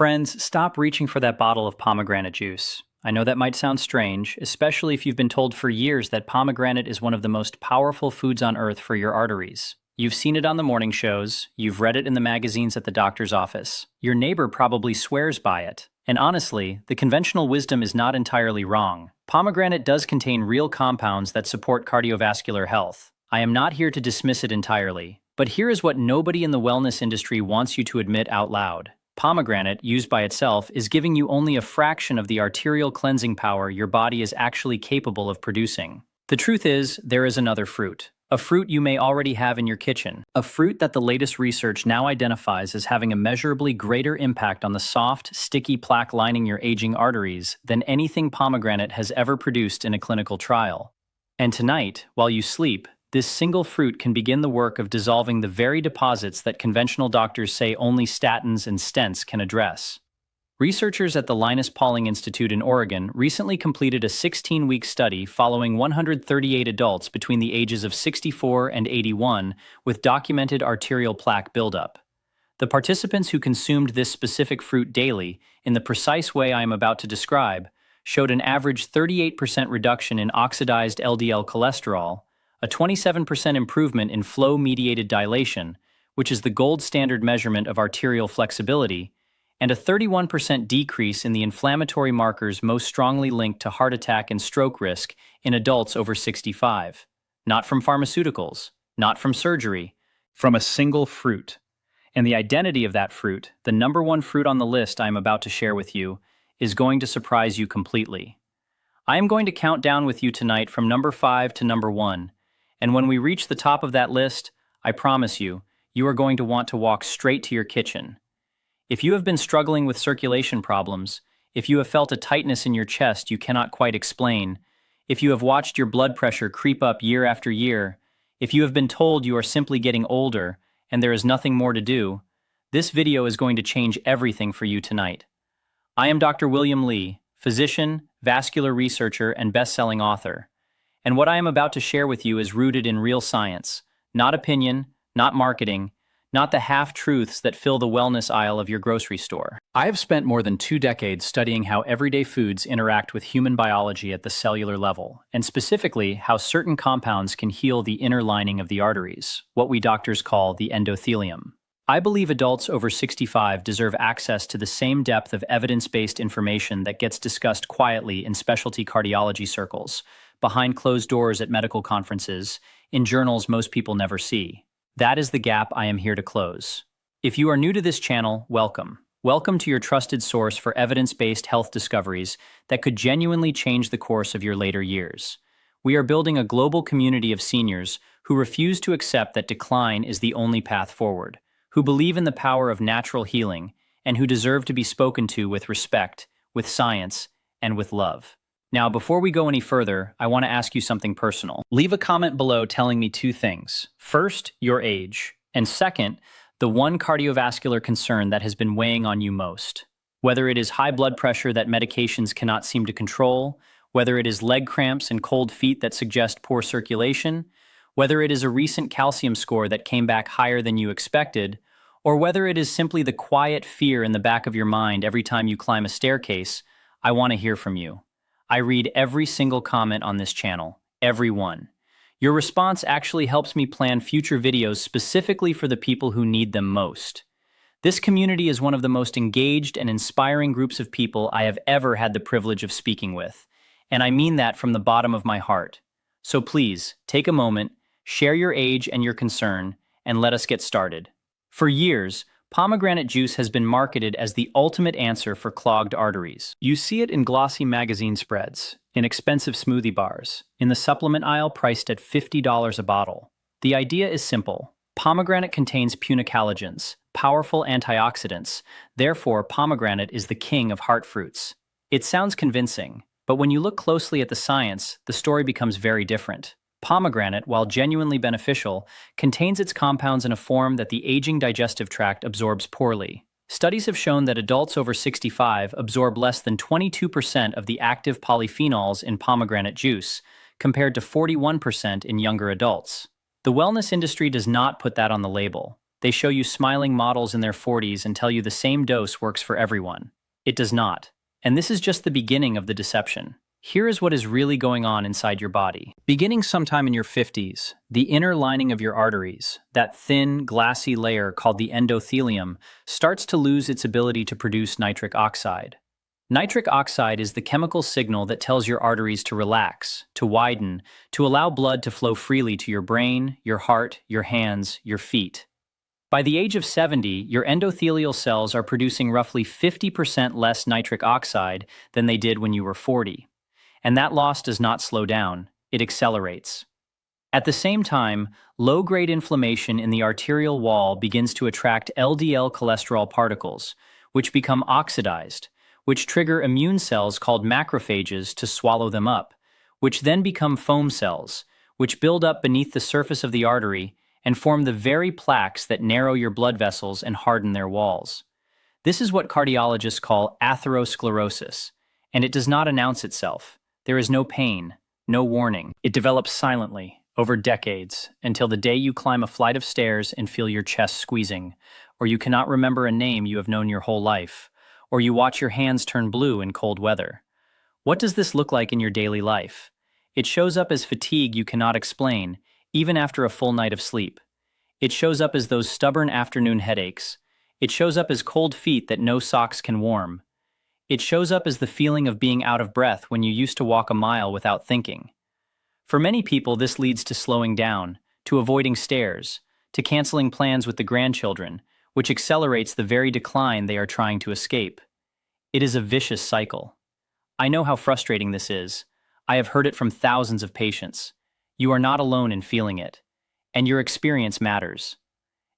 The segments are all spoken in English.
Friends, stop reaching for that bottle of pomegranate juice. I know that might sound strange, especially if you've been told for years that pomegranate is one of the most powerful foods on earth for your arteries. You've seen it on the morning shows, you've read it in the magazines at the doctor's office. Your neighbor probably swears by it. And honestly, the conventional wisdom is not entirely wrong. Pomegranate does contain real compounds that support cardiovascular health. I am not here to dismiss it entirely, but here is what nobody in the wellness industry wants you to admit out loud. Pomegranate, used by itself, is giving you only a fraction of the arterial cleansing power your body is actually capable of producing. The truth is, there is another fruit. A fruit you may already have in your kitchen. A fruit that the latest research now identifies as having a measurably greater impact on the soft, sticky plaque lining your aging arteries than anything pomegranate has ever produced in a clinical trial. And tonight, while you sleep, this single fruit can begin the work of dissolving the very deposits that conventional doctors say only statins and stents can address. Researchers at the Linus Pauling Institute in Oregon recently completed a 16-week study following 138 adults between the ages of 64 and 81 with documented arterial plaque buildup. The participants who consumed this specific fruit daily, in the precise way I am about to describe, showed an average 38% reduction in oxidized LDL cholesterol, a 27% improvement in flow-mediated dilation, which is the gold standard measurement of arterial flexibility, and a 31% decrease in the inflammatory markers most strongly linked to heart attack and stroke risk in adults over 65. Not from pharmaceuticals, not from surgery, from a single fruit. And the identity of that fruit, the number one fruit on the list I am about to share with you, is going to surprise you completely. I am going to count down with you tonight from number 5 to number 1. And when we reach the top of that list, I promise you, you are going to want to walk straight to your kitchen. If you have been struggling with circulation problems, if you have felt a tightness in your chest you cannot quite explain, if you have watched your blood pressure creep up year after year, if you have been told you are simply getting older and there is nothing more to do, this video is going to change everything for you tonight. I am Dr. William Lee, physician, vascular researcher, and best-selling author. And what I am about to share with you is rooted in real science, not opinion, not marketing, not the half-truths that fill the wellness aisle of your grocery store. I have spent more than 2 decades studying how everyday foods interact with human biology at the cellular level, and specifically how certain compounds can heal the inner lining of the arteries, what we doctors call the endothelium. I believe adults over 65 deserve access to the same depth of evidence-based information that gets discussed quietly in specialty cardiology circles, behind closed doors at medical conferences, in journals most people never see. That is the gap I am here to close. If you are new to this channel, welcome. Welcome to your trusted source for evidence-based health discoveries that could genuinely change the course of your later years. We are building a global community of seniors who refuse to accept that decline is the only path forward, who believe in the power of natural healing, and who deserve to be spoken to with respect, with science, and with love. Now, before we go any further, I want to ask you something personal. Leave a comment below telling me 2 things. First, your age. And second, the one cardiovascular concern that has been weighing on you most. Whether it is high blood pressure that medications cannot seem to control, whether it is leg cramps and cold feet that suggest poor circulation, whether it is a recent calcium score that came back higher than you expected, or whether it is simply the quiet fear in the back of your mind every time you climb a staircase, I want to hear from you. I read every single comment on this channel, every one. Your response actually helps me plan future videos specifically for the people who need them most. This community is one of the most engaged and inspiring groups of people I have ever had the privilege of speaking with, and I mean that from the bottom of my heart. So please, take a moment, share your age and your concern, and let us get started. For years, pomegranate juice has been marketed as the ultimate answer for clogged arteries. You see it in glossy magazine spreads, in expensive smoothie bars, in the supplement aisle priced at $50 a bottle. The idea is simple. Pomegranate contains punicalagins, powerful antioxidants. Therefore, pomegranate is the king of heart fruits. It sounds convincing, but when you look closely at the science, the story becomes very different. Pomegranate, while genuinely beneficial, contains its compounds in a form that the aging digestive tract absorbs poorly. Studies have shown that adults over 65 absorb less than 22% of the active polyphenols in pomegranate juice, compared to 41% in younger adults. The wellness industry does not put that on the label. They show you smiling models in their 40s and tell you the same dose works for everyone. It does not. And this is just the beginning of the deception. Here is what is really going on inside your body. Beginning sometime in your 50s, the inner lining of your arteries, that thin, glassy layer called the endothelium, starts to lose its ability to produce nitric oxide. Nitric oxide is the chemical signal that tells your arteries to relax, to widen, to allow blood to flow freely to your brain, your heart, your hands, your feet. By the age of 70, your endothelial cells are producing roughly 50% less nitric oxide than they did when you were 40. And that loss does not slow down, it accelerates. At the same time, low-grade inflammation in the arterial wall begins to attract LDL cholesterol particles, which become oxidized, which trigger immune cells called macrophages to swallow them up, which then become foam cells, which build up beneath the surface of the artery and form the very plaques that narrow your blood vessels and harden their walls. This is what cardiologists call atherosclerosis, and it does not announce itself. There is no pain, no warning. It develops silently, over decades, until the day you climb a flight of stairs and feel your chest squeezing, or you cannot remember a name you have known your whole life, or you watch your hands turn blue in cold weather. What does this look like in your daily life? It shows up as fatigue you cannot explain, even after a full night of sleep. It shows up as those stubborn afternoon headaches. It shows up as cold feet that no socks can warm. It shows up as the feeling of being out of breath when you used to walk a mile without thinking. For many people, this leads to slowing down, to avoiding stairs, to canceling plans with the grandchildren, which accelerates the very decline they are trying to escape. It is a vicious cycle. I know how frustrating this is. I have heard it from thousands of patients. You are not alone in feeling it, and your experience matters.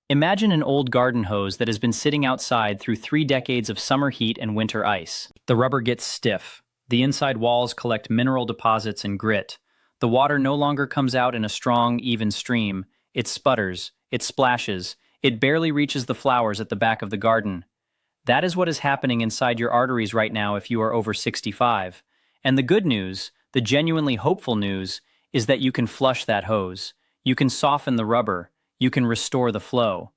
Imagine an old garden hose that has been sitting outside through 3 decades of summer heat and winter ice. The rubber gets stiff. The inside walls collect mineral deposits and grit. The water no longer comes out in a strong, even stream. It sputters, it splashes, it barely reaches the flowers at the back of the garden. That is what is happening inside your arteries right now if you are over 65. And the good news, the genuinely hopeful news, is that you can flush that hose. You can soften the rubber. You can restore the flow.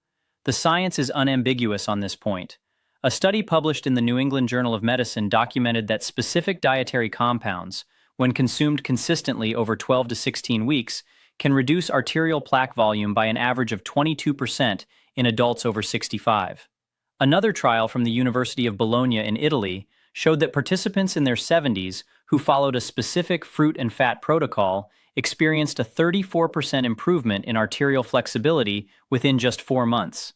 The science is unambiguous on this point. A study published in the New England Journal of Medicine documented that specific dietary compounds, when consumed consistently over 12 to 16 weeks, can reduce arterial plaque volume by an average of 22% in adults over 65. Another trial from the University of Bologna in Italy showed that participants in their 70s who followed a specific fruit and fat protocol experienced a 34% improvement in arterial flexibility within just 4 months.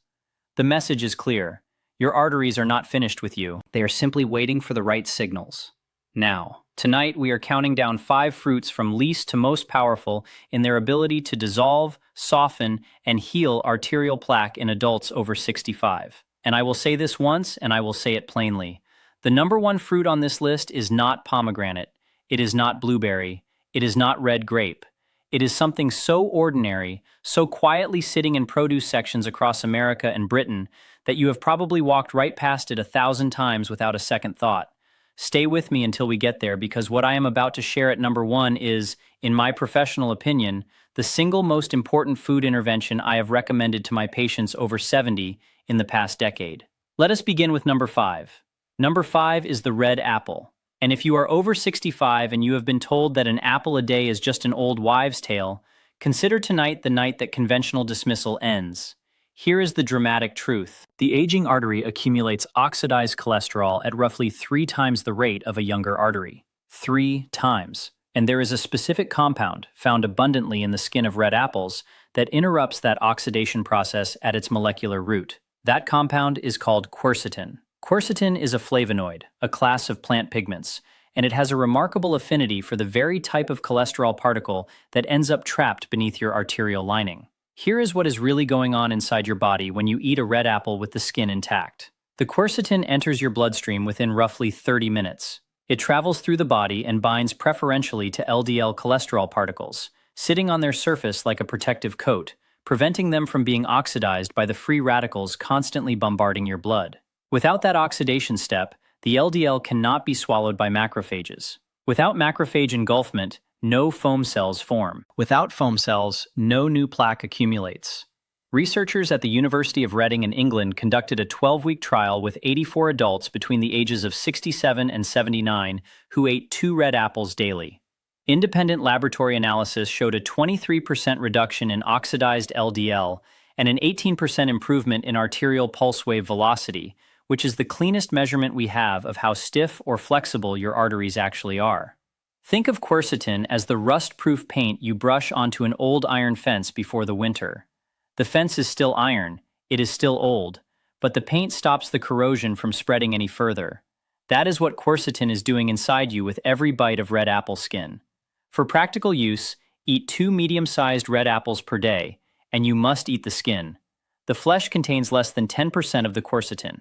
The message is clear. Your arteries are not finished with you. They are simply waiting for the right signals. Now, tonight we are counting down 5 fruits from least to most powerful in their ability to dissolve, soften, and heal arterial plaque in adults over 65. And I will say this once, and I will say it plainly. The number 1 fruit on this list is not pomegranate. It is not blueberry. It is not red grape. It is something so ordinary, so quietly sitting in produce sections across America and Britain, that you have probably walked right past it 1,000 times without a second thought. Stay with me until we get there, because what I am about to share at number 1 is, in my professional opinion, the single most important food intervention I have recommended to my patients over 70 in the past decade. Let us begin with number 5. Number 5 is the red apple. And if you are over 65 and you have been told that an apple a day is just an old wives' tale, consider tonight the night that conventional dismissal ends. Here is the dramatic truth. The aging artery accumulates oxidized cholesterol at roughly 3 times the rate of a younger artery. 3 times. And there is a specific compound, found abundantly in the skin of red apples, that interrupts that oxidation process at its molecular root. That compound is called quercetin. Quercetin is a flavonoid, a class of plant pigments, and it has a remarkable affinity for the very type of cholesterol particle that ends up trapped beneath your arterial lining. Here is what is really going on inside your body when you eat a red apple with the skin intact. The quercetin enters your bloodstream within roughly 30 minutes. It travels through the body and binds preferentially to LDL cholesterol particles, sitting on their surface like a protective coat, preventing them from being oxidized by the free radicals constantly bombarding your blood. Without that oxidation step, the LDL cannot be swallowed by macrophages. Without macrophage engulfment, no foam cells form. Without foam cells, no new plaque accumulates. Researchers at the University of Reading in England conducted a 12-week trial with 84 adults between the ages of 67 and 79 who ate 2 red apples daily. Independent laboratory analysis showed a 23% reduction in oxidized LDL and an 18% improvement in arterial pulse wave velocity, which is the cleanest measurement we have of how stiff or flexible your arteries actually are. Think of quercetin as the rust-proof paint you brush onto an old iron fence before the winter. The fence is still iron, it is still old, but the paint stops the corrosion from spreading any further. That is what quercetin is doing inside you with every bite of red apple skin. For practical use, eat 2 medium-sized red apples per day, and you must eat the skin. The flesh contains less than 10% of the quercetin.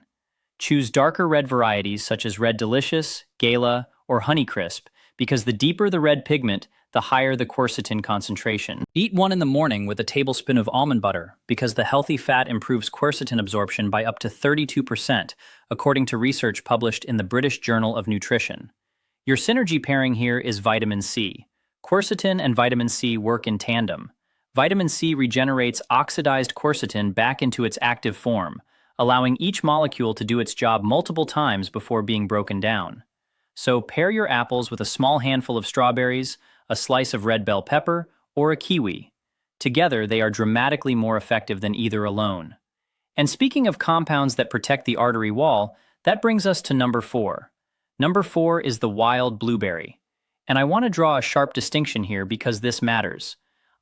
Choose darker red varieties such as Red Delicious, Gala, or Honeycrisp, because the deeper the red pigment, the higher the quercetin concentration. Eat 1 in the morning with a tablespoon of almond butter, because the healthy fat improves quercetin absorption by up to 32%, according to research published in the British Journal of Nutrition. Your synergy pairing here is vitamin C. Quercetin and vitamin C work in tandem. Vitamin C regenerates oxidized quercetin back into its active form, allowing each molecule to do its job multiple times before being broken down. So pair your apples with a small handful of strawberries, a slice of red bell pepper, or a kiwi. Together, they are dramatically more effective than either alone. And speaking of compounds that protect the artery wall, that brings us to number 4. Number 4 is the wild blueberry. And I want to draw a sharp distinction here because this matters.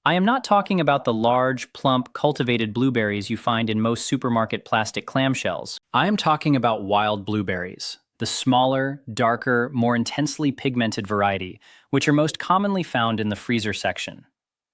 I am not talking about the large, plump, cultivated blueberries you find in most supermarket plastic clamshells. I am talking about wild blueberries, the smaller, darker, more intensely pigmented variety, which are most commonly found in the freezer section.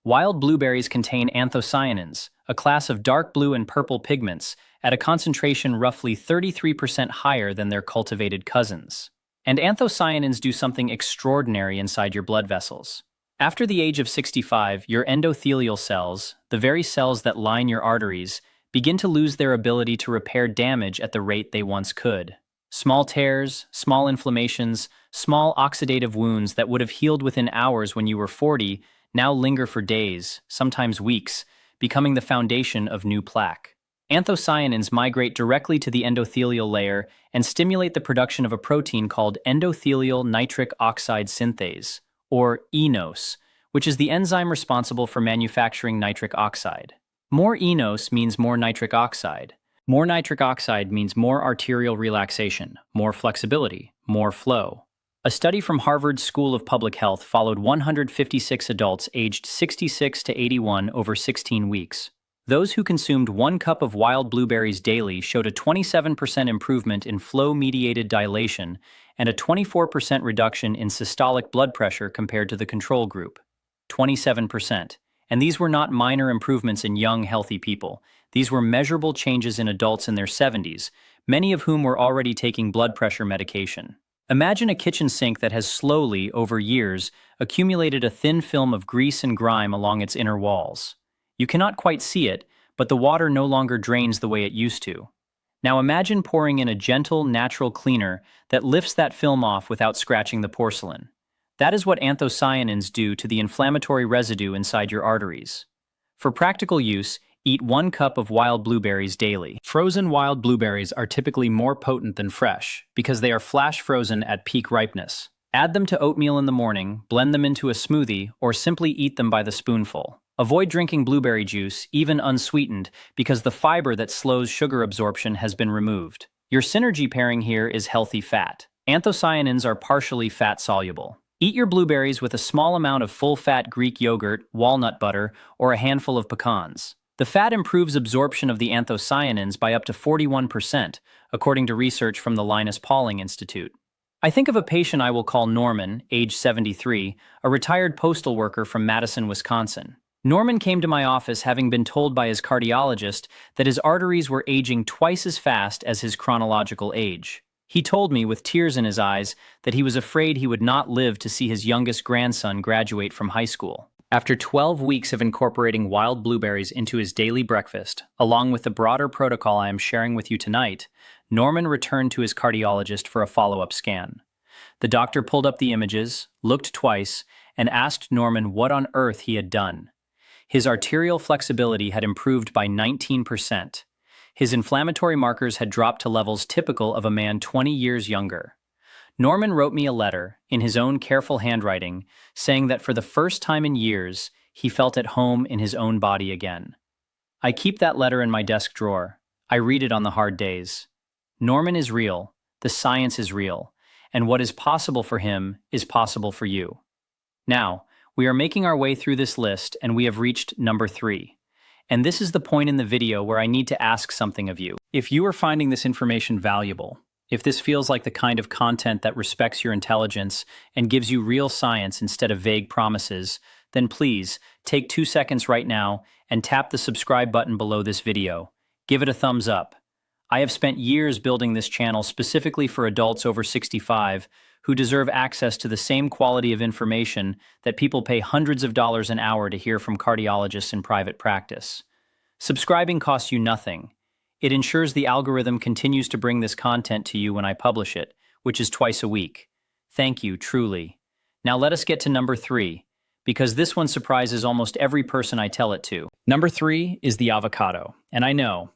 Wild blueberries contain anthocyanins, a class of dark blue and purple pigments, at a concentration roughly 33% higher than their cultivated cousins. And anthocyanins do something extraordinary inside your blood vessels. After the age of 65, your endothelial cells, the very cells that line your arteries, begin to lose their ability to repair damage at the rate they once could. Small tears, small inflammations, small oxidative wounds that would have healed within hours when you were 40 now linger for days, sometimes weeks, becoming the foundation of new plaque. Anthocyanins migrate directly to the endothelial layer and stimulate the production of a protein called endothelial nitric oxide synthase, or eNOS, which is the enzyme responsible for manufacturing nitric oxide. More eNOS means more nitric oxide. More nitric oxide means more arterial relaxation, more flexibility, more flow. A study from Harvard School of Public Health followed 156 adults aged 66 to 81 over 16 weeks. Those who consumed 1 cup of wild blueberries daily showed a 27% improvement in flow-mediated dilation and a 24% reduction in systolic blood pressure compared to the control group. 27%. And these were not minor improvements in young, healthy people. These were measurable changes in adults in their 70s, many of whom were already taking blood pressure medication. Imagine a kitchen sink that has slowly, over years, accumulated a thin film of grease and grime along its inner walls. You cannot quite see it, but the water no longer drains the way it used to. Now imagine pouring in a gentle, natural cleaner that lifts that film off without scratching the porcelain. That is what anthocyanins do to the inflammatory residue inside your arteries. For practical use, eat 1 cup of wild blueberries daily. Frozen wild blueberries are typically more potent than fresh because they are flash frozen at peak ripeness. Add them to oatmeal in the morning, blend them into a smoothie, or simply eat them by the spoonful. Avoid drinking blueberry juice, even unsweetened, because the fiber that slows sugar absorption has been removed. Your synergy pairing here is healthy fat. Anthocyanins are partially fat-soluble. Eat your blueberries with a small amount of full-fat Greek yogurt, walnut butter, or a handful of pecans. The fat improves absorption of the anthocyanins by up to 41%, according to research from the Linus Pauling Institute. I think of a patient I will call Norman, age 73, a retired postal worker from Madison, Wisconsin. Norman came to my office having been told by his cardiologist that his arteries were aging twice as fast as his chronological age. He told me with tears in his eyes that he was afraid he would not live to see his youngest grandson graduate from high school. After 12 weeks of incorporating wild blueberries into his daily breakfast, along with the broader protocol I am sharing with you tonight, Norman returned to his cardiologist for a follow-up scan. The doctor pulled up the images, looked twice, and asked Norman what on earth he had done. His arterial flexibility had improved by 19%. His inflammatory markers had dropped to levels typical of a man 20 years younger. Norman wrote me a letter, in his own careful handwriting, saying that for the first time in years, he felt at home in his own body again. I keep that letter in my desk drawer. I read it on the hard days. Norman is real, the science is real, and what is possible for him is possible for you. Now, we are making our way through this list and we have reached number 3. And this is the point in the video where I need to ask something of you. If you are finding this information valuable, if this feels like the kind of content that respects your intelligence and gives you real science instead of vague promises, then please take 2 seconds right now and tap the subscribe button below this video. Give it a thumbs up. I have spent years building this channel specifically for adults over 65 who deserve access to the same quality of information that people pay hundreds of dollars an hour to hear from cardiologists in private practice. Subscribing costs you nothing. It ensures the algorithm continues to bring this content to you when I publish it, which is twice a week. Thank you, truly. Now let us get to number 3, because this one surprises almost every person I tell it to. Number 3 is the avocado. And I know,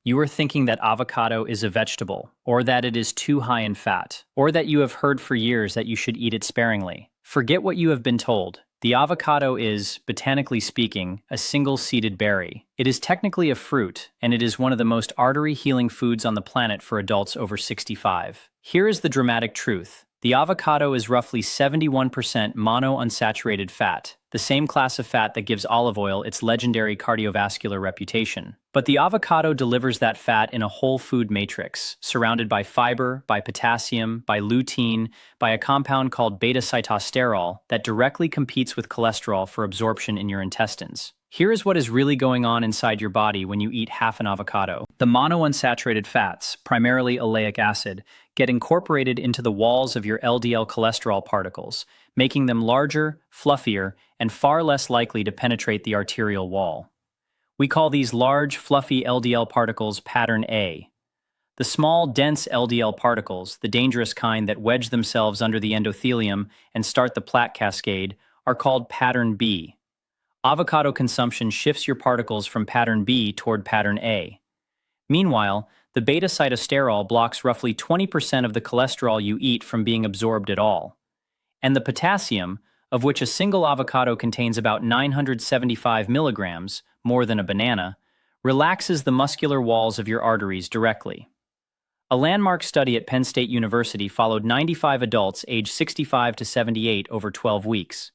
you are thinking that avocado is a vegetable, or that it is too high in fat, or that you have heard for years that you should eat it sparingly. Forget what you have been told. The avocado is, botanically speaking, a single-seeded berry. It is technically a fruit, and it is one of the most artery-healing foods on the planet for adults over 65. Here is the dramatic truth. The avocado is roughly 71% monounsaturated fat, the same class of fat that gives olive oil its legendary cardiovascular reputation. But the avocado delivers that fat in a whole food matrix, surrounded by fiber, by potassium, by lutein, by a compound called beta-sitosterol that directly competes with cholesterol for absorption in your intestines. Here is what is really going on inside your body when you eat half an avocado. The monounsaturated fats, primarily oleic acid, get incorporated into the walls of your LDL cholesterol particles, making them larger, fluffier, and far less likely to penetrate the arterial wall. We call these large, fluffy LDL particles pattern A. The small, dense LDL particles, the dangerous kind that wedge themselves under the endothelium and start the plaque cascade, are called pattern B. Avocado consumption shifts your particles from pattern B toward pattern A. Meanwhile, the beta-sitosterol blocks roughly 20% of the cholesterol you eat from being absorbed at all. And the potassium, of which a single avocado contains about 975 milligrams, more than a banana, relaxes the muscular walls of your arteries directly. A landmark study at Penn State University followed 95 adults aged 65 to 78 over 12 weeks.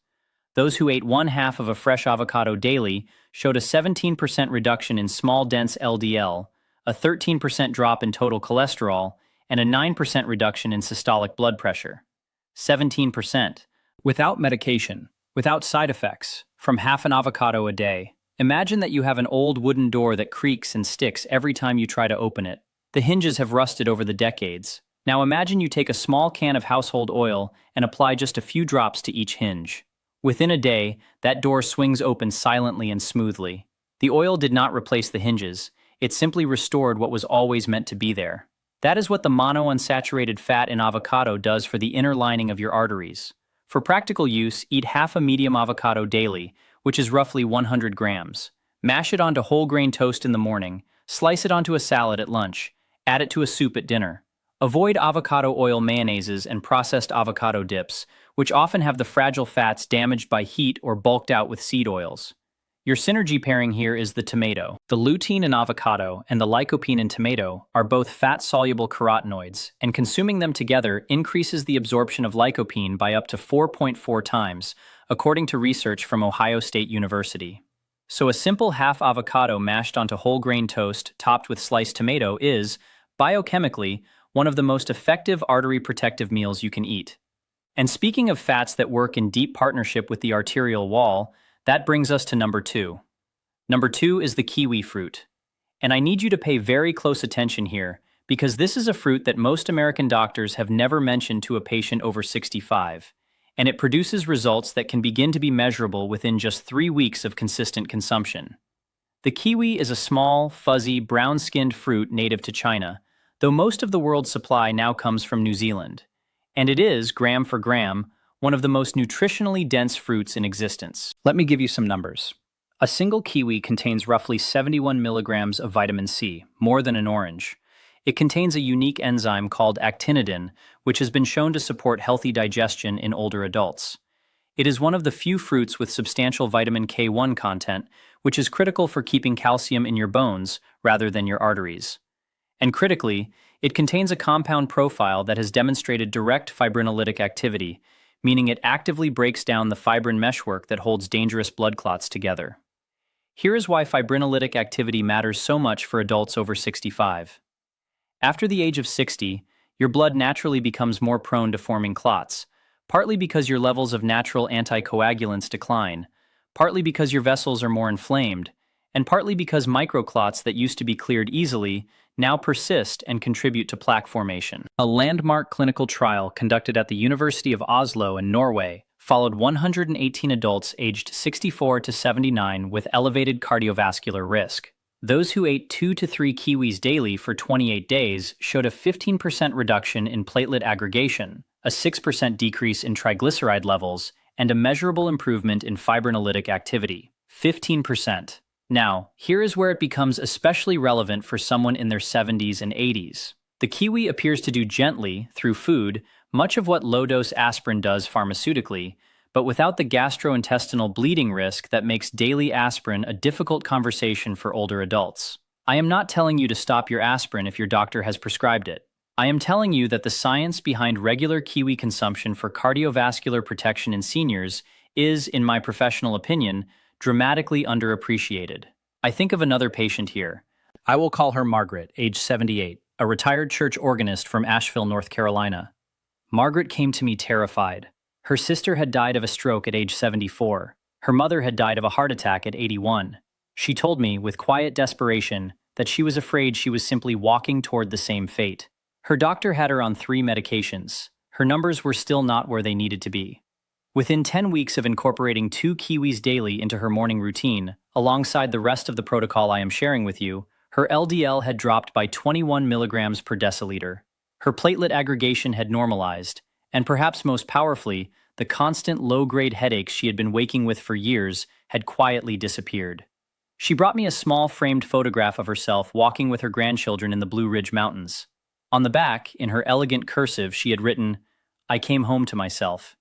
Those who ate 1/2 of a fresh avocado daily showed a 17% reduction in small dense LDL, a 13% drop in total cholesterol, and a 9% reduction in systolic blood pressure. 17%. Without medication, without side effects, from half an avocado a day. Imagine that you have an old wooden door that creaks and sticks every time you try to open it. The hinges have rusted over the decades. Now imagine you take a small can of household oil and apply just a few drops to each hinge. Within a day, that door swings open silently and smoothly. The oil did not replace the hinges. It simply restored what was always meant to be there. That is what the monounsaturated fat in avocado does for the inner lining of your arteries. For practical use, eat half a medium avocado daily, which is roughly 100 grams. Mash it onto whole grain toast in the morning, slice it onto a salad at lunch, add it to a soup at dinner. Avoid avocado oil mayonnaises and processed avocado dips, which often have the fragile fats damaged by heat or bulked out with seed oils. Your synergy pairing here is the tomato. The lutein in avocado and the lycopene in tomato are both fat-soluble carotenoids, and consuming them together increases the absorption of lycopene by up to 4.4 times, according to research from Ohio State University. So a simple half avocado mashed onto whole grain toast topped with sliced tomato is, biochemically, one of the most effective artery protective meals you can eat. And speaking of fats that work in deep partnership with the arterial wall, that brings us to number 2. Number 2 is the kiwi fruit. And I need you to pay very close attention here, because this is a fruit that most American doctors have never mentioned to a patient over 65, and it produces results that can begin to be measurable within just 3 weeks of consistent consumption. The kiwi is a small, fuzzy, brown-skinned fruit native to China, though most of the world's supply now comes from New Zealand. And it is, gram for gram, one of the most nutritionally dense fruits in existence. Let me give you some numbers. A single kiwi contains roughly 71 milligrams of vitamin C, more than an orange. It contains a unique enzyme called actinidin, which has been shown to support healthy digestion in older adults. It is one of the few fruits with substantial vitamin K1 content, which is critical for keeping calcium in your bones rather than your arteries. And critically, it contains a compound profile that has demonstrated direct fibrinolytic activity, meaning it actively breaks down the fibrin meshwork that holds dangerous blood clots together. Here is why fibrinolytic activity matters so much for adults over 65. After the age of 60, your blood naturally becomes more prone to forming clots, partly because your levels of natural anticoagulants decline, partly because your vessels are more inflamed, and partly because microclots that used to be cleared easily now persist and contribute to plaque formation. A landmark clinical trial conducted at the University of Oslo in Norway followed 118 adults aged 64 to 79 with elevated cardiovascular risk. Those who ate 2 to 3 kiwis daily for 28 days showed a 15% reduction in platelet aggregation, a 6% decrease in triglyceride levels, and a measurable improvement in fibrinolytic activity. 15%. Now, here is where it becomes especially relevant for someone in their 70s and 80s. The kiwi appears to do gently, through food, much of what low-dose aspirin does pharmaceutically, but without the gastrointestinal bleeding risk that makes daily aspirin a difficult conversation for older adults. I am not telling you to stop your aspirin if your doctor has prescribed it. I am telling you that the science behind regular kiwi consumption for cardiovascular protection in seniors is, in my professional opinion, dramatically underappreciated. I think of another patient here. I will call her Margaret, age 78, a retired church organist from Asheville, North Carolina. Margaret came to me terrified. Her sister had died of a stroke at age 74. Her mother had died of a heart attack at 81. She told me, with quiet desperation, that she was afraid she was simply walking toward the same fate. Her doctor had her on 3 medications. Her numbers were still not where they needed to be. Within 10 weeks of incorporating 2 kiwis daily into her morning routine, alongside the rest of the protocol I am sharing with you, her LDL had dropped by 21 milligrams per deciliter. Her platelet aggregation had normalized, and perhaps most powerfully, the constant low-grade headaches she had been waking with for years had quietly disappeared. She brought me a small framed photograph of herself walking with her grandchildren in the Blue Ridge Mountains. On the back, in her elegant cursive, she had written, "I came home to myself."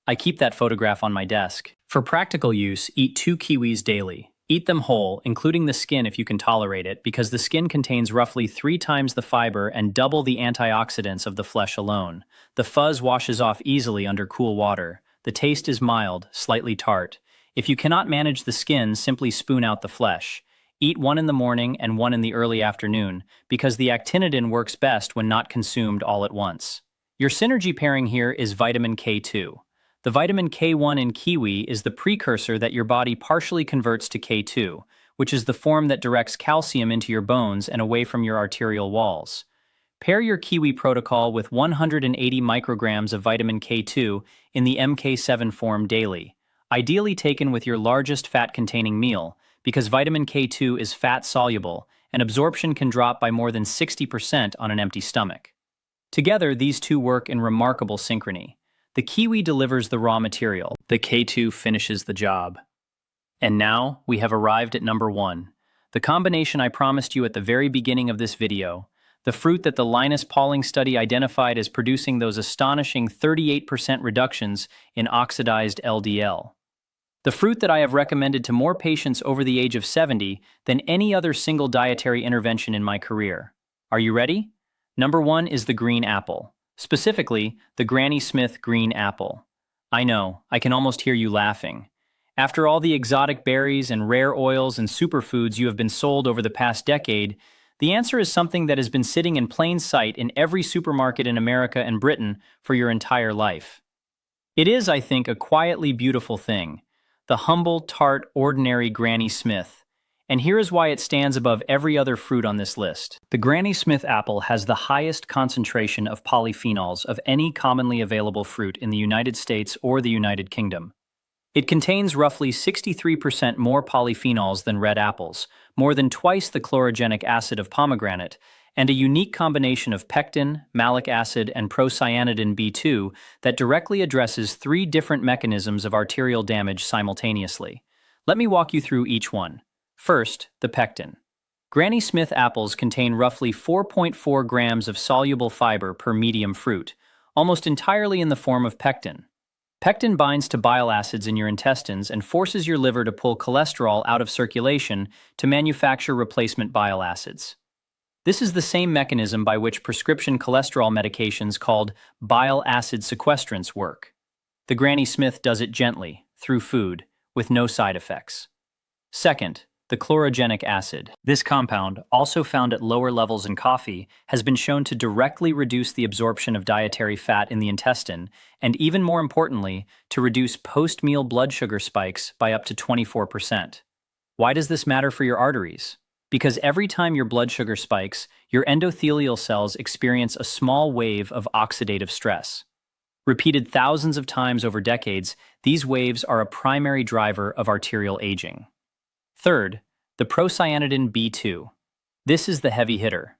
I keep that photograph on my desk. For practical use, eat 2 kiwis daily. Eat them whole, including the skin if you can tolerate it, because the skin contains roughly 3 times the fiber and double the antioxidants of the flesh alone. The fuzz washes off easily under cool water. The taste is mild, slightly tart. If you cannot manage the skin, simply spoon out the flesh. Eat 1 in the morning and 1 in the early afternoon, because the actinidin works best when not consumed all at once. Your synergy pairing here is vitamin K2. The vitamin K1 in kiwi is the precursor that your body partially converts to K2, which is the form that directs calcium into your bones and away from your arterial walls. Pair your kiwi protocol with 180 micrograms of vitamin K2 in the MK7 form daily, ideally taken with your largest fat-containing meal, because vitamin K2 is fat-soluble and absorption can drop by more than 60% on an empty stomach. Together, these two work in remarkable synchrony. The kiwi delivers the raw material. The K2 finishes the job. And now, we have arrived at number 1. The combination I promised you at the very beginning of this video. The fruit that the Linus Pauling study identified as producing those astonishing 38% reductions in oxidized LDL. The fruit that I have recommended to more patients over the age of 70 than any other single dietary intervention in my career. Are you ready? Number 1 is the green apple. Specifically, the Granny Smith green apple. I know, I can almost hear you laughing. After all the exotic berries and rare oils and superfoods you have been sold over the past decade, the answer is something that has been sitting in plain sight in every supermarket in America and Britain for your entire life. It is, I think, a quietly beautiful thing. The humble, tart, ordinary Granny Smith. And here is why it stands above every other fruit on this list. The Granny Smith apple has the highest concentration of polyphenols of any commonly available fruit in the United States or the United Kingdom. It contains roughly 63% more polyphenols than red apples, more than twice the chlorogenic acid of pomegranate, and a unique combination of pectin, malic acid, and procyanidin B2 that directly addresses 3 different mechanisms of arterial damage simultaneously. Let me walk you through each one. First, the pectin. Granny Smith apples contain roughly 4.4 grams of soluble fiber per medium fruit, almost entirely in the form of pectin. Pectin binds to bile acids in your intestines and forces your liver to pull cholesterol out of circulation to manufacture replacement bile acids. This is the same mechanism by which prescription cholesterol medications called bile acid sequestrants work. The Granny Smith does it gently, through food, with no side effects. Second, the chlorogenic acid. This compound, also found at lower levels in coffee, has been shown to directly reduce the absorption of dietary fat in the intestine, and even more importantly, to reduce post-meal blood sugar spikes by up to 24%. Why does this matter for your arteries? Because every time your blood sugar spikes, your endothelial cells experience a small wave of oxidative stress. Repeated thousands of times over decades, these waves are a primary driver of arterial aging. Third, the procyanidin B2. This is the heavy hitter.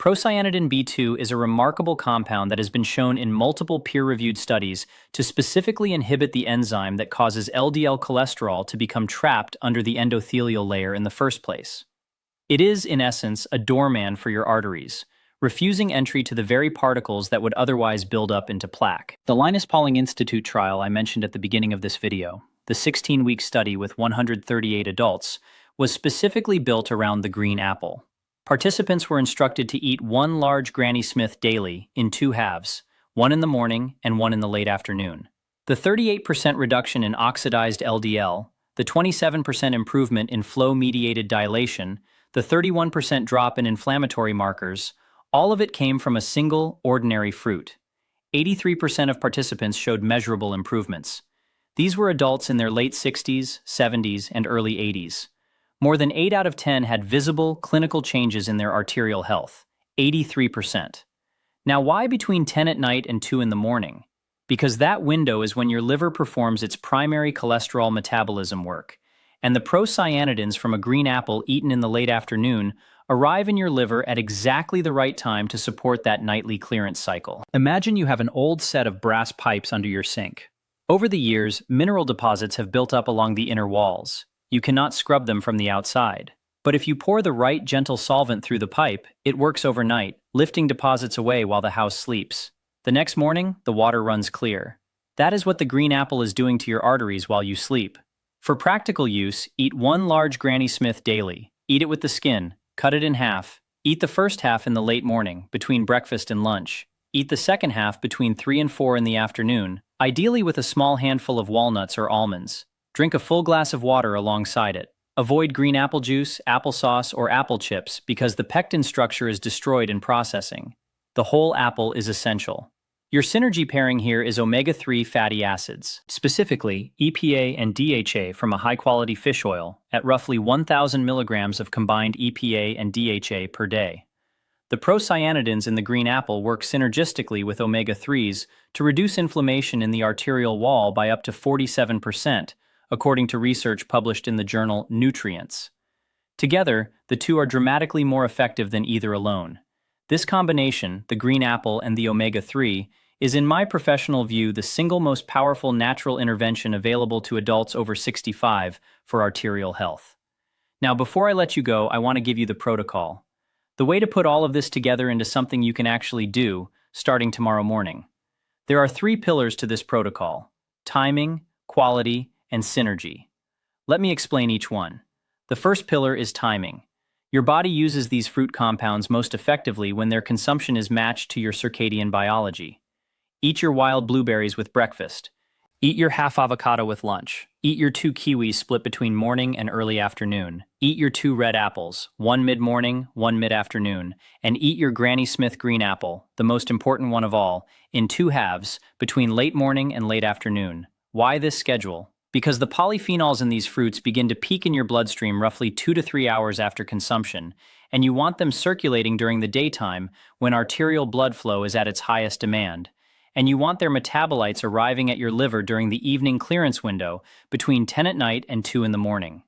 Procyanidin B2 is a remarkable compound that has been shown in multiple peer-reviewed studies to specifically inhibit the enzyme that causes LDL cholesterol to become trapped under the endothelial layer in the first place. It is, in essence, a doorman for your arteries, refusing entry to the very particles that would otherwise build up into plaque. The Linus Pauling Institute trial I mentioned at the beginning of this video, the 16-week study with 138 adults, was specifically built around the green apple. Participants were instructed to eat one large Granny Smith daily in two halves, one in the morning and one in the late afternoon. The 38% reduction in oxidized LDL, the 27% improvement in flow-mediated dilation, the 31% drop in inflammatory markers, all of it came from a single, ordinary fruit. 83% of participants showed measurable improvements. These were adults in their late 60s, 70s, and early 80s. More than 8 out of 10 had visible, clinical changes in their arterial health, 83%. Now, why between 10 at night and 2 in the morning? Because that window is when your liver performs its primary cholesterol metabolism work, and the procyanidins from a green apple eaten in the late afternoon arrive in your liver at exactly the right time to support that nightly clearance cycle. Imagine you have an old set of brass pipes under your sink. Over the years, mineral deposits have built up along the inner walls. You cannot scrub them from the outside. But if you pour the right gentle solvent through the pipe, it works overnight, lifting deposits away while the house sleeps. The next morning, the water runs clear. That is what the green apple is doing to your arteries while you sleep. For practical use, eat one large Granny Smith daily. Eat it with the skin, cut it in half. Eat the first half in the late morning, between breakfast and lunch. Eat the second half between 3 and 4 in the afternoon, ideally with a small handful of walnuts or almonds. Drink a full glass of water alongside it. Avoid green apple juice, applesauce, or apple chips because the pectin structure is destroyed in processing. The whole apple is essential. Your synergy pairing here is omega-3 fatty acids, specifically EPA and DHA from a high-quality fish oil at roughly 1,000 milligrams of combined EPA and DHA per day. The procyanidins in the green apple work synergistically with omega-3s to reduce inflammation in the arterial wall by up to 47%, according to research published in the journal Nutrients. Together, the two are dramatically more effective than either alone. This combination, the green apple and the omega-3, is in my professional view the single most powerful natural intervention available to adults over 65 for arterial health. Now, before I let you go, I want to give you the protocol. The way to put all of this together into something you can actually do, starting tomorrow morning. There are 3 pillars to this protocol: timing, quality, and synergy. Let me explain each one. The first pillar is timing. Your body uses these fruit compounds most effectively when their consumption is matched to your circadian biology. Eat your wild blueberries with breakfast. Eat your half avocado with lunch. Eat your 2 kiwis split between morning and early afternoon. Eat your 2 red apples, one mid-morning, one mid-afternoon. And eat your Granny Smith green apple, the most important one of all, in 2 halves, between late morning and late afternoon. Why this schedule? Because the polyphenols in these fruits begin to peak in your bloodstream roughly 2 to 3 hours after consumption, and you want them circulating during the daytime when arterial blood flow is at its highest demand. And you want their metabolites arriving at your liver during the evening clearance window between 10 at night and 2 in the morning.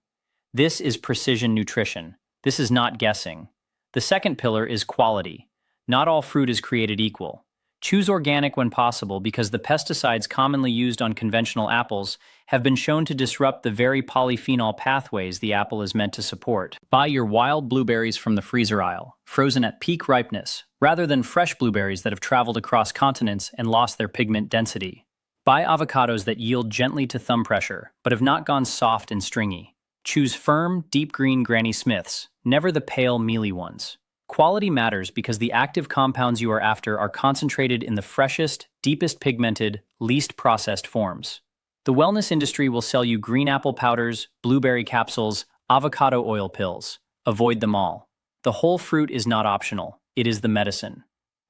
This is precision nutrition. This is not guessing. The second pillar is quality. Not all fruit is created equal. Choose organic when possible because the pesticides commonly used on conventional apples have been shown to disrupt the very polyphenol pathways the apple is meant to support. Buy your wild blueberries from the freezer aisle, frozen at peak ripeness, rather than fresh blueberries that have traveled across continents and lost their pigment density. Buy avocados that yield gently to thumb pressure, but have not gone soft and stringy. Choose firm, deep green Granny Smiths, never the pale, mealy ones. Quality matters because the active compounds you are after are concentrated in the freshest, deepest pigmented, least processed forms. The wellness industry will sell you green apple powders, blueberry capsules, avocado oil pills. Avoid them all. The whole fruit is not optional, it is the medicine.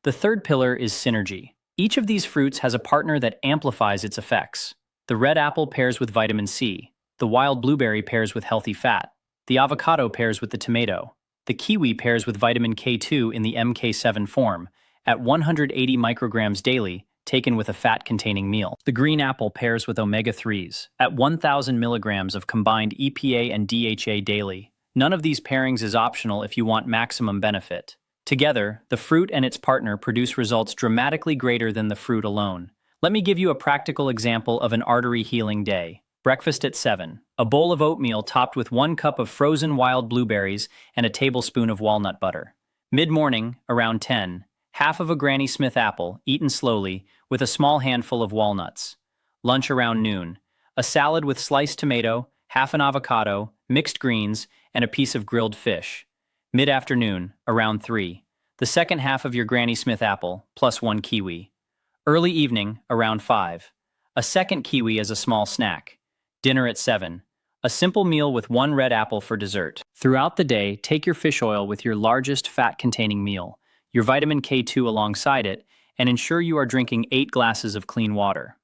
The third pillar is synergy. Each of these fruits has a partner that amplifies its effects. The red apple pairs with vitamin C. The wild blueberry pairs with healthy fat. The avocado pairs with the tomato. The kiwi pairs with vitamin K2 in the MK7 form, at 180 micrograms daily, taken with a fat-containing meal. The green apple pairs with omega-3s, at 1,000 milligrams of combined EPA and DHA daily. None of these pairings is optional if you want maximum benefit. Together, the fruit and its partner produce results dramatically greater than the fruit alone. Let me give you a practical example of an artery healing day. Breakfast at 7. A bowl of oatmeal topped with 1 cup of frozen wild blueberries and a tablespoon of walnut butter. Mid-morning, around 10. Half of a Granny Smith apple, eaten slowly, with a small handful of walnuts. Lunch around noon. A salad with sliced tomato, half an avocado, mixed greens, and a piece of grilled fish. Mid-afternoon, around 3. The second half of your Granny Smith apple, plus 1 kiwi. Early evening, around 5. A second kiwi as a small snack. Dinner at 7. A simple meal with 1 red apple for dessert. Throughout the day, take your fish oil with your largest fat-containing meal, your vitamin K2 alongside it, and ensure you are drinking 8 glasses of clean water.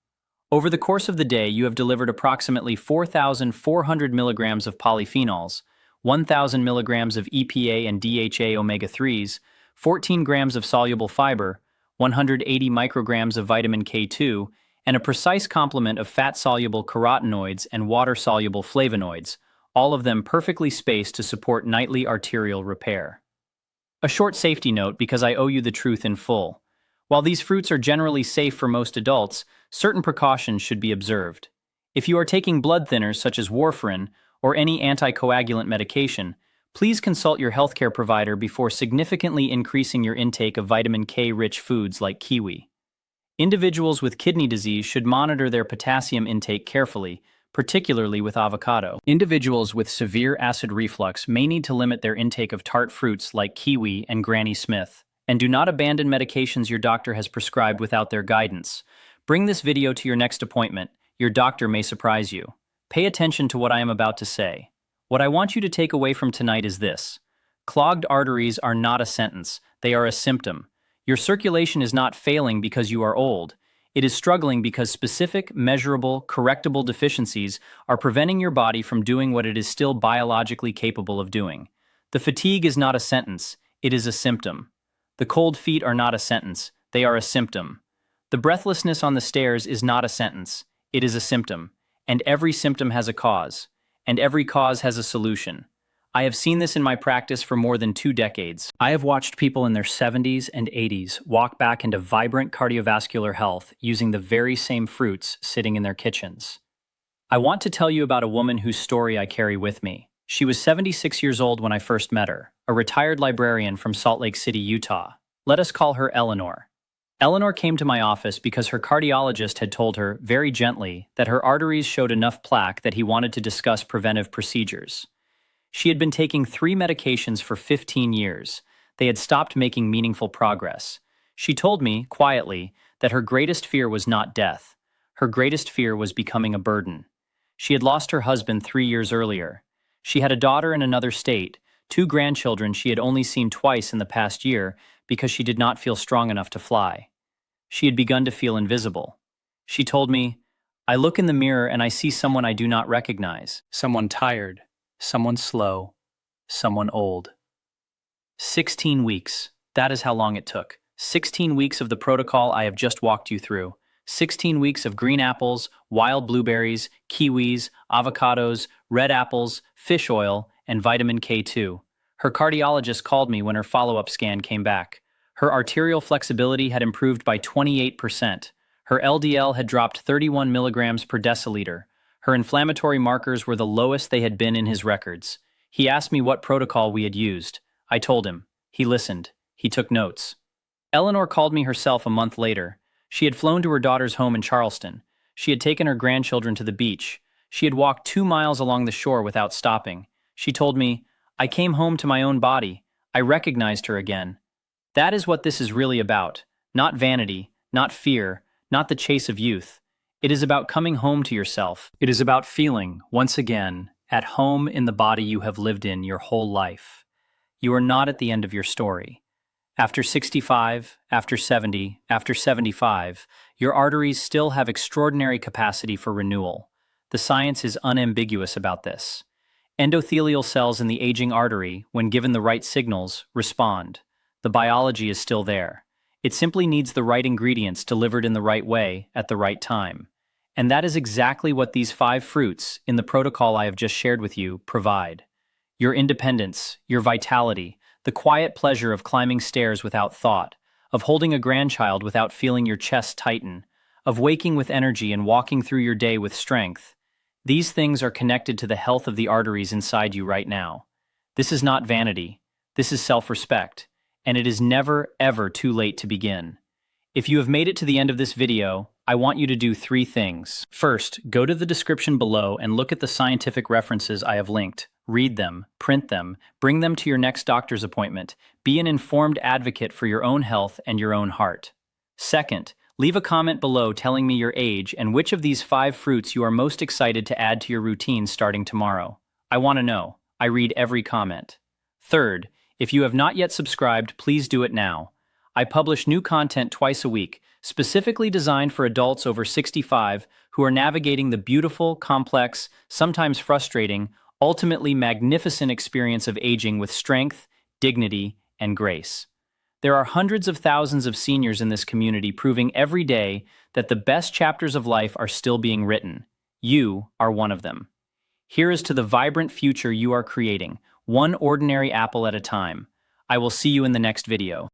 Over the course of the day, you have delivered approximately 4,400 milligrams of polyphenols, 1,000 milligrams of EPA and DHA omega-3s, 14 grams of soluble fiber, 180 micrograms of vitamin K2, and a precise complement of fat-soluble carotenoids and water-soluble flavonoids, all of them perfectly spaced to support nightly arterial repair. A short safety note because I owe you the truth in full. While these fruits are generally safe for most adults, certain precautions should be observed. If you are taking blood thinners such as warfarin or any anticoagulant medication, please consult your healthcare provider before significantly increasing your intake of vitamin K-rich foods like kiwi. Individuals with kidney disease should monitor their potassium intake carefully, particularly with avocado. Individuals with severe acid reflux may need to limit their intake of tart fruits like kiwi and Granny Smith. And do not abandon medications your doctor has prescribed without their guidance. Bring this video to your next appointment. Your doctor may surprise you. Pay attention to what I am about to say. What I want you to take away from tonight is this. Clogged arteries are not a sentence. They are a symptom. Your circulation is not failing because you are old. It is struggling because specific, measurable, correctable deficiencies are preventing your body from doing what it is still biologically capable of doing. The fatigue is not a sentence. It is a symptom. The cold feet are not a sentence. They are a symptom. The breathlessness on the stairs is not a sentence. It is a symptom. And every symptom has a cause. And every cause has a solution. I have seen this in my practice for more than 2 decades. I have watched people in their 70s and 80s walk back into vibrant cardiovascular health using the very same fruits sitting in their kitchens. I want to tell you about a woman whose story I carry with me. She was 76 years old when I first met her, a retired librarian from Salt Lake City, Utah. Let us call her Eleanor. Eleanor came to my office because her cardiologist had told her, very gently, that her arteries showed enough plaque that he wanted to discuss preventive procedures. She had been taking 3 medications for 15 years. They had stopped making meaningful progress. She told me, quietly, that her greatest fear was not death. Her greatest fear was becoming a burden. She had lost her husband 3 years earlier. She had a daughter in another state, 2 grandchildren she had only seen twice in the past year because she did not feel strong enough to fly. She had begun to feel invisible. She told me, "I look in the mirror and I see someone I do not recognize, someone tired, someone slow, someone old." 16 weeks. That is how long it took. 16 weeks of the protocol I have just walked you through. 16 weeks of green apples, wild blueberries, kiwis, avocados, red apples, fish oil, and vitamin K2. Her cardiologist called me when her follow-up scan came back. Her arterial flexibility had improved by 28%. Her LDL had dropped 31 milligrams per deciliter. Her inflammatory markers were the lowest they had been in his records. He asked me what protocol we had used. I told him. He listened. He took notes. Eleanor called me herself a month later. She had flown to her daughter's home in Charleston. She had taken her grandchildren to the beach. She had walked 2 miles along the shore without stopping. She told me, "I came home to my own body. I recognized her again." That is what this is really about. Not vanity, not fear, not the chase of youth. It is about coming home to yourself. It is about feeling, once again, at home in the body you have lived in your whole life. You are not at the end of your story. After 65, after 70, after 75, your arteries still have extraordinary capacity for renewal. The science is unambiguous about this. Endothelial cells in the aging artery, when given the right signals, respond. The biology is still there. It simply needs the right ingredients delivered in the right way at the right time. And that is exactly what these 5 fruits, in the protocol I have just shared with you, provide. Your independence, your vitality, the quiet pleasure of climbing stairs without thought, of holding a grandchild without feeling your chest tighten, of waking with energy and walking through your day with strength. These things are connected to the health of the arteries inside you right now. This is not vanity. This is self-respect. And it is never, ever too late to begin. If you have made it to the end of this video, I want you to do 3 things. First, go to the description below and look at the scientific references I have linked. Read them, print them, bring them to your next doctor's appointment. Be an informed advocate for your own health and your own heart. Second, leave a comment below telling me your age and which of these 5 fruits you are most excited to add to your routine starting tomorrow. I want to know. I read every comment. Third, if you have not yet subscribed, please do it now. I publish new content twice a week, specifically designed for adults over 65 who are navigating the beautiful, complex, sometimes frustrating, ultimately magnificent experience of aging with strength, dignity, and grace. There are hundreds of thousands of seniors in this community proving every day that the best chapters of life are still being written. You are one of them. Here is to the vibrant future you are creating, one ordinary apple at a time. I will see you in the next video.